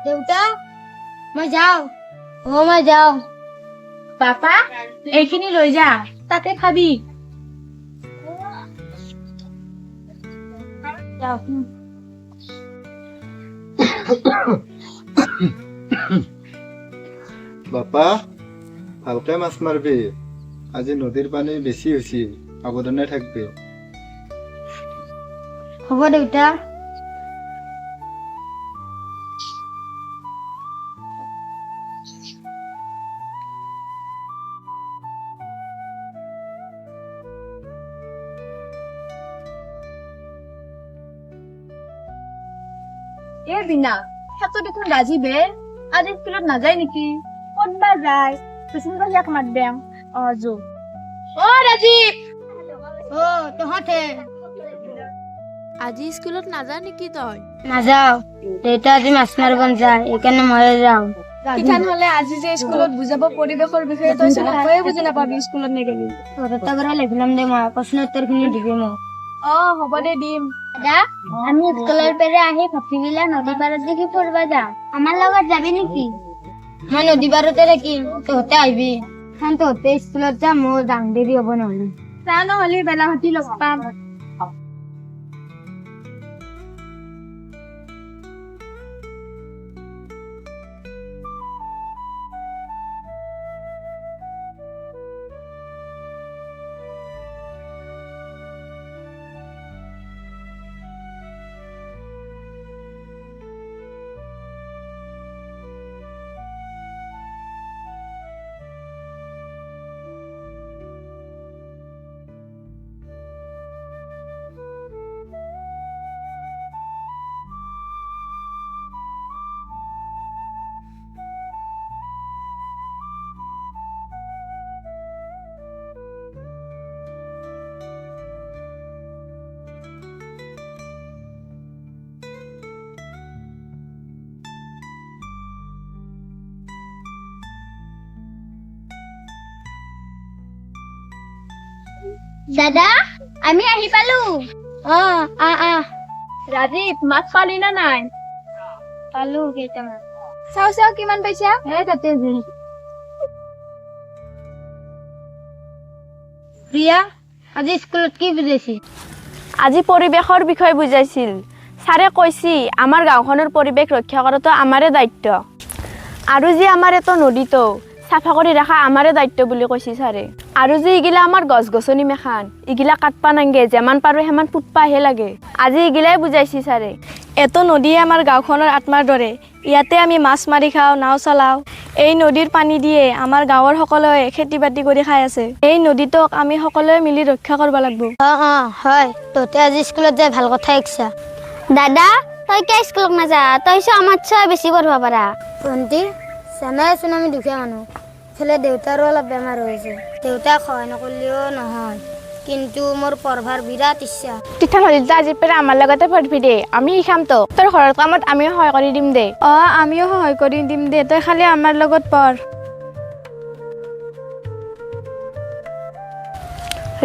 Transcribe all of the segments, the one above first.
দেউতা মই যাওঁ মই যাওঁ পাপা এইখিনি লৈ যা তাতে খাবি যাওঁ বাপা ভালকে মাছ মারবি আজি নদীর পানি বেশি হয়েছে সাবধানে থাকবে হ'ব দেউতা এ বিনা হেতো দেখোন ৰাজীৱে আজি স্কুলত নাযায় নেকি ক'তবা যায় পিছন ইয়াক মাত দেম যো ৰাজীৱ তহঁতে আজি স্কুলত নাযা নেকি তই নাযাওঁ দেউতা আজি মাছ মাৰিব যায় এইকাৰণে মই যাওঁ কিঠান হলে আজি যে স্কুলত বুজাব পৰিৱেশৰ বিষয়ে তই একোৱে বুজি নাপাবি স্কুলত নেগেলি তহঁতৰ পৰা লিখিলাম দে মই প্ৰশ্ন উত্তৰখিনি দিবি মোক হ'ব দে দিম দাদা আমি স্কুলৰ পৰা আহি ভাটিবিলা নদী পাৰত দেখি ফুৰিব যাম আমাৰ লগত যাবি নেকি মই নদী পাৰতে থাকিম তহঁতে আহিবি তহঁতে স্কুলত যাম মোৰ যাম দেৰি হ'ব নহ'লে চা নহ'লে বেলা হতি লগ পাম দাদা আমি আহি পালো ৰাজীৱ মাছ পালি না নাই পালো কেইটামান চাও কিমান পাইছা তাতে প্ৰিয়া আজি স্কুলত কি বুজাইছি আজি পৰিৱেশৰ বিষয়ে বুজাইছিল ছাৰে কৈছি আমাৰ গাঁওখনৰ পৰিৱেশ ৰক্ষা কৰাটো আমাৰে দায়িত্ব আৰু যে আমাৰ এটো নদীটো চাফা কৰি ৰাখা আমাৰে দায়িত্ব বুলি কৈছি ছাৰে আৰু যে ইগিলা আমাৰ গছ গছনি মেখান ইগিলা কাটপা নাংগে যেমান পাৰো হেমান ফুটপাহে লাগে আজি ইগিলাই বুজাইছি ছাৰে এটো নদীয়ে আমাৰ গাঁওখনৰ আত্মাৰ দৰে ইয়াতে আমি মাছ মাৰি খাওঁ নাও চলাওঁ এই নদীৰ পানী দিয়ে আমাৰ গাঁৱৰ সকলোৱে খেতি বাতি কৰি খাই আছে এই নদীটোক আমি সকলোৱে মিলি ৰক্ষা কৰিব লাগিব হয় তহঁতে আজি স্কুলত যাই ভাল কথা শিকছা দাদা তই কিয় স্কুলত নাযা তই আমাৰ চাই বেছি পঢ়িব পাৰা ভণ্টি জানাইচোন আমি দুখীয়া মানুহ ইফালে দেউতাৰো অলপ বেমাৰ হৈছে দেউতাক সহায় নকৰিলেও নহয় কিন্তু মোৰ পঢ়াৰ বিৰাট ইচ্ছা তিথা হলিতো আজিৰ পৰা আমাৰ লগতে পঢ়বি দে আমি শিকামতো তোৰ ঘৰৰ কামত আমিও সহায় কৰি দিম দে আমিও সহায় কৰি দিম দে তই খালি আমাৰ লগত পঢ়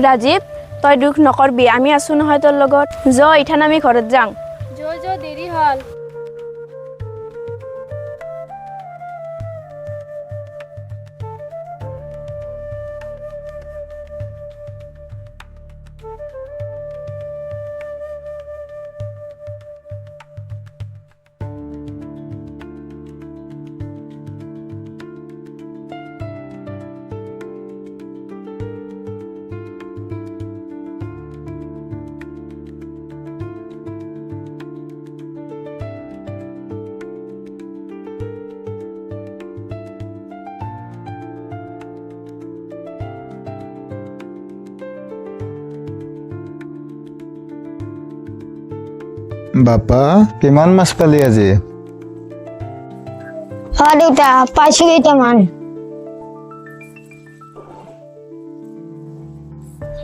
ৰাজীৱ তই দুখ নকৰবি আমি আছো নহয় তোৰ লগত ইথান আমি ঘৰত যাওঁ দেৰি হ'ল বাপা কিমান মাছ পালি আজি দেউতা পাইছো কেইটামান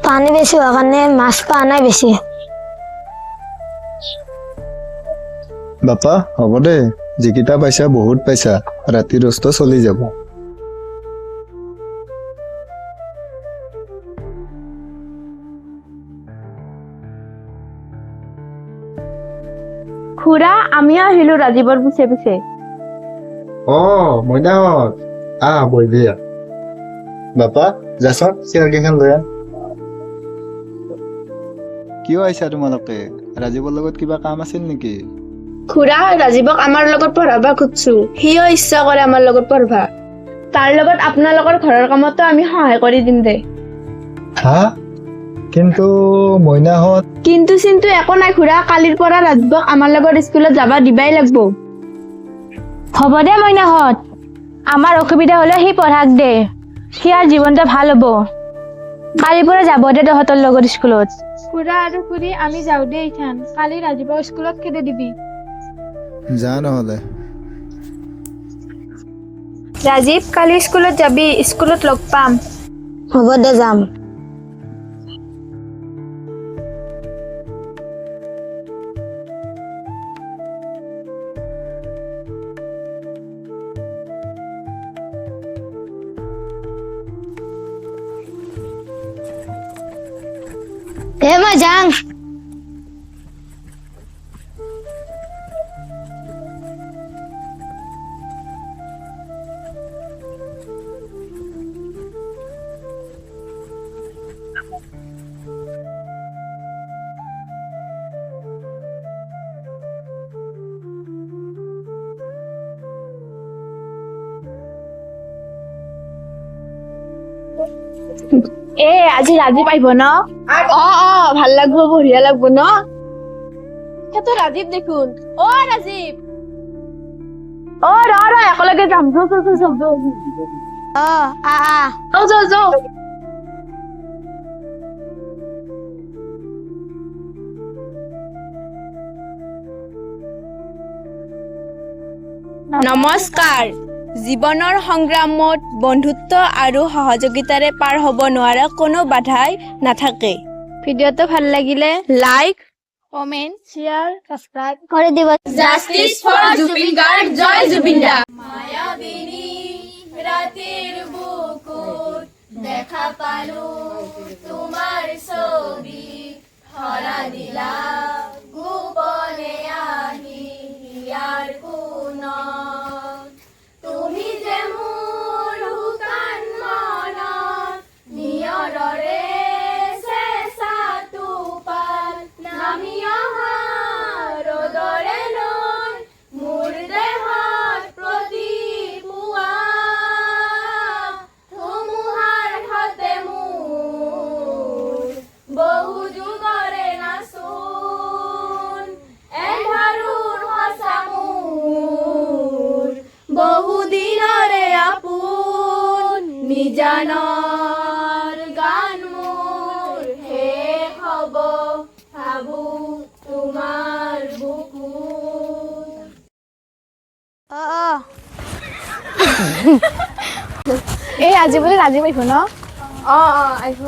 পানী বেছি হোৱাৰ কাৰণে মাছ পোৱা নাই বেছি বাপা হ'ব দে যিকেইটা পাইছা বহুত পাইছা ৰাতি ৰস্ত চলি যাব খুৰা আমিও আহিলো ৰাজীৱৰ পিছে পিছে মইনাহঁত বহিবি বাপা যাচোন চেয়াৰ কেইখন লৈ আন কিয় আহিছা তোমালোকে ৰাজীৱৰ লগত কিবা কাম আছিল নেকি খুৰা ৰাজীৱক আমাৰ লগত পঢ়াবা খুজছো সিও ইচ্ছা কৰে আমাৰ লগত পঢ়বা তাৰ লগত আপোনালোকৰ ঘৰৰ কামতো আমি সহায় কৰি দিম দে হা কিন্তু মইনাহঁত কিন্তু চিন্তু একো নাই খুৰা কালিৰ পৰা ৰাজীৱক আমাৰ লগত স্কুলত যাবা দিবাই লাগব হ'ব দে মইনাহঁত আমাৰ অসুবিধা হলে সি পঢ়াক দে সিয়াৰ জীৱনটো ভাল হ'ব কালিৰ পৰা যাব দে তহঁতৰ লগত স্কুলত খুৰা আৰু খুৰী আমি যাওঁ দে ইথান কালি ৰাজীৱক স্কুলত খেদে দিবি যা নহ'লে ৰাজীৱ কালি স্কুলত যাবি স্কুলত লগ পাম হ'ব দে যাম মই যাম আজি ৰাজীৱ আহিব ন ভাল লাগব বঢ়িয়া লাগব ন সেইটো ৰাজীৱ দেখোন ৰাজীৱ ৰ একেলগে যাম যাও নমস্কাৰ জীৱনৰ সংগ্ৰামত বন্ধুত্ব আৰু সহযোগিতাৰে পাৰ হ'ব নোৱাৰা কোনো বাধাই নাথাকে ভিডিঅ'টো ভাল লাগিলে লাইক কমেন্ট শ্বেয়াৰ সাবস্ক্ৰাইব কৰি দিব জাস্টিস ফর জুবিন গার্ড জয় জুবিন দা মায়াবিনী রাতের বুকুত দেখা পালো তোমার ছবি ধরা দিলা গোপনে আহি ইয়ার কোনত তুমি যে মোৰ শুকান মনত নিয়ৰৰে চেঁচা টোপাল নামি অহা ৰ'দৰে লৈ মোৰ দেহত প্ৰতিপুৱা ধুমুহাৰ হাতে মোৰ বহু যুগৰে নাচোন এন্ধাৰৰ সঁচা মোৰ বহু দিনৰে আপোন নিজানৰ গান মোৰ শেষ হ'ব ভাবো তোমাৰ বুকুত আজি বোলে ৰাজীৱ আহিব ন আহিব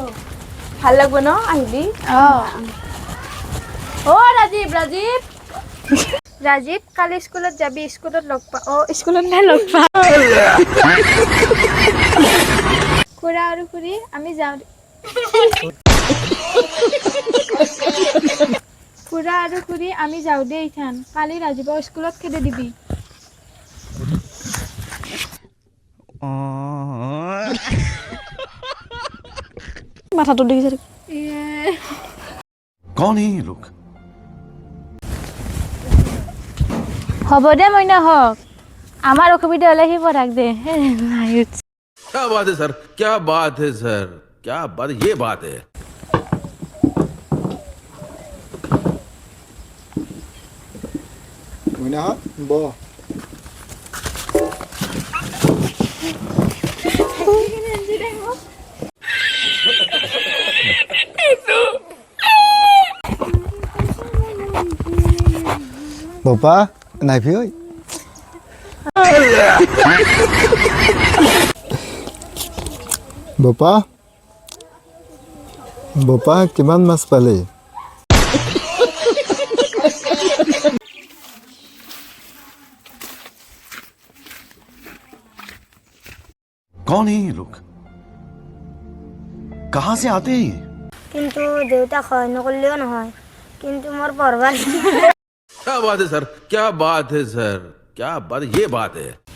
ভাল লাগব ন আহিবি ৰাজীৱ কালি স্কুলত যাবি স্কুলত লগ পা স্কুলত নাই লগ পা খুৰা আৰু খুৰী আমি যাওঁ খুৰা আৰু খুৰী আমি যাওঁ দে ইথান কালি ৰাজীৱক স্কুলত খেদে দিবি মাথাটো দেখিছে कौन है ये लोग হ'ব দে মইনাহঁত আমাৰ অসুবিধা হলে সি পঢ়াক দে क्या बात है सर क्या बात है सर क्या बात ये बात है মইনাহঁত ব বাপা নাইভি ঐ বাপা বাপা কিমান মাছ পালি कौन है ये लोग कहाँ से आते हैं ये? কিন্তু দেউতাক সহায় নকৰিলেও নহয় কিন্তু মোৰ পঢ়বাৰ क्या बात है सर क्या बात है सर क्या बात ये बात है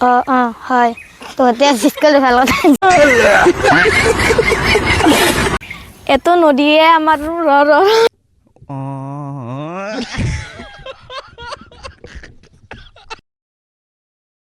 হয় তহঁতে আজি স্কুলত ভাল কথা এত নদীয়ে আমাৰ ৰ